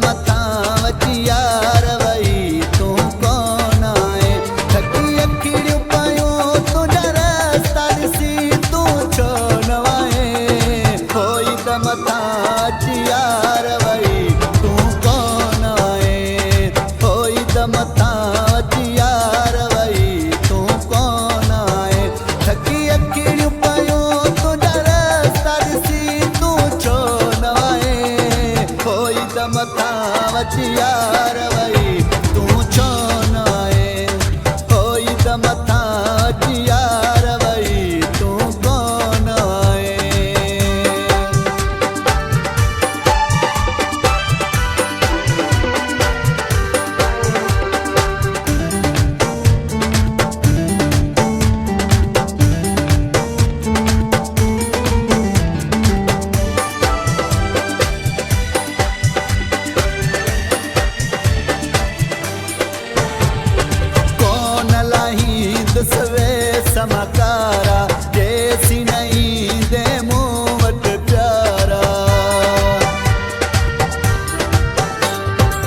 मथा वची यार वई तू कौन आए थकी अखिड़ियूं पयूं तुझा रस्ता ॾिसी तू छो न आए होई त मथा वची यार वई तू कौन आए होई त मथा वची यार वई तू कौन आए थकी अखिड़ियूं पयूं तुझा रस्ता ॾिसी तू छो न आए होई त मथा वची यार वई तू छो न आए होई त मथा वची यार वई तू कौन आए दसवे समाकारा जैसी नहीं दे मुँह वट प्यारा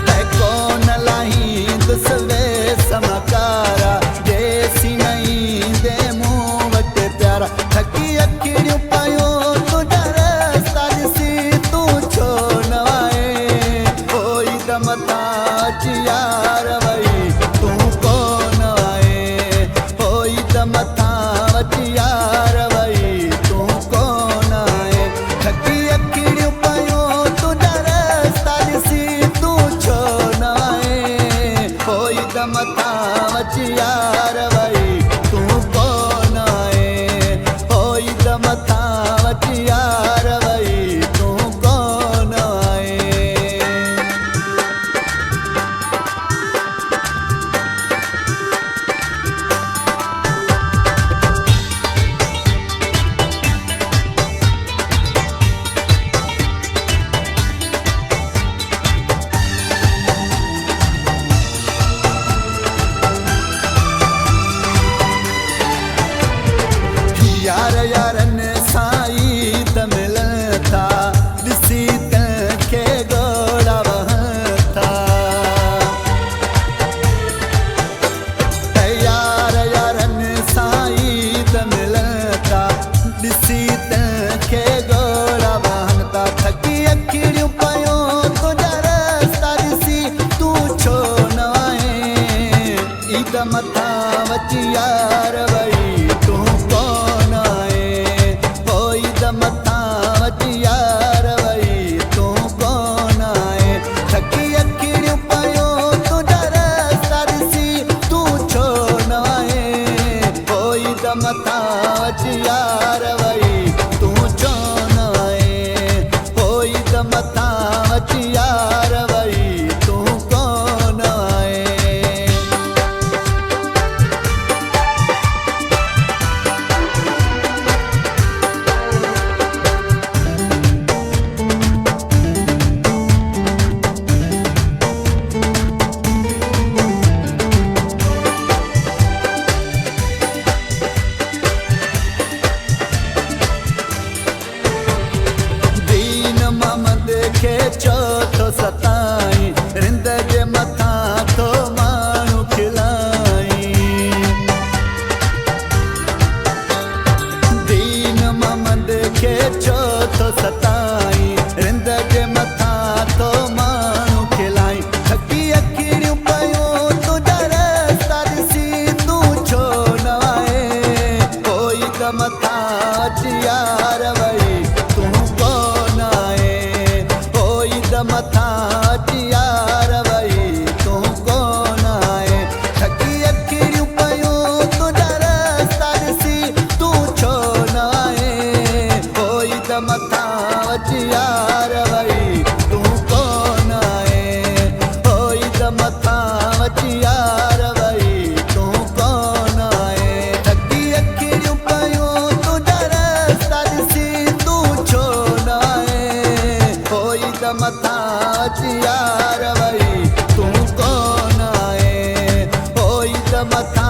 है कौन लाही दसवे समाकारा जैसी नहीं दे मुँह वट प्यारा थकी अखिड़ियूं पयूं तुझा रस्ता ॾिसी तू छो न आए होई त मथा वची यार वई तू कौन मथा वची यार वई तू कौन आए थकी अखिड़ियूं पयूं तुझा रस्ता ॾिसी तू छो न आए होई त मथा वची यार वई तू कौन आए होई त मथा वची यार वई तू कौन आए यार यारन साई त मिलन था ॾिसी तंहिंखे ॻोड़ा वहनि था यार यारन साई त मिलन था ॾिसी तंहिंखे ॻोड़ा वहनि था थकी अखिड़ियूं पयूं तुझा रस्ता ॾिसी तू छो न आए ई त मथा वची यार वई तू कौन मथा वची यार वई तू कौन आए थकी अखिड़ियूं पयूं तुझा रस्ता ॾिसी तू छो न आए होई त मथा वची यार वई तू छो न आए होई त मथा वची यार वई तू कौन आए चौथो सताई रिंद जे मथा थो माण्हू खिलाई दीन मोहम्मद खे चौथो सताई रिंद जे मथा थो माण्हू खिलाई थकी अखिड़ियूं पयूं तुझा रस्ता ॾिसी तू छो न आए होई त मथा वची यार वई तू कौन आए मथा वची यार वई तू कौन आए थकी अखिड़ियूं पयूं तुझा रस्ता ॾिसी तू छो न आए होई त मथा वची यार वई तू कौन आए होई त मथा वची यार वई तू कौन आए थकी अखिड़ियूं पयूं तुझा रस्ता ॾिसी तू छो न आए होई त मथा वची यार वई तू कौन आए होई त मथा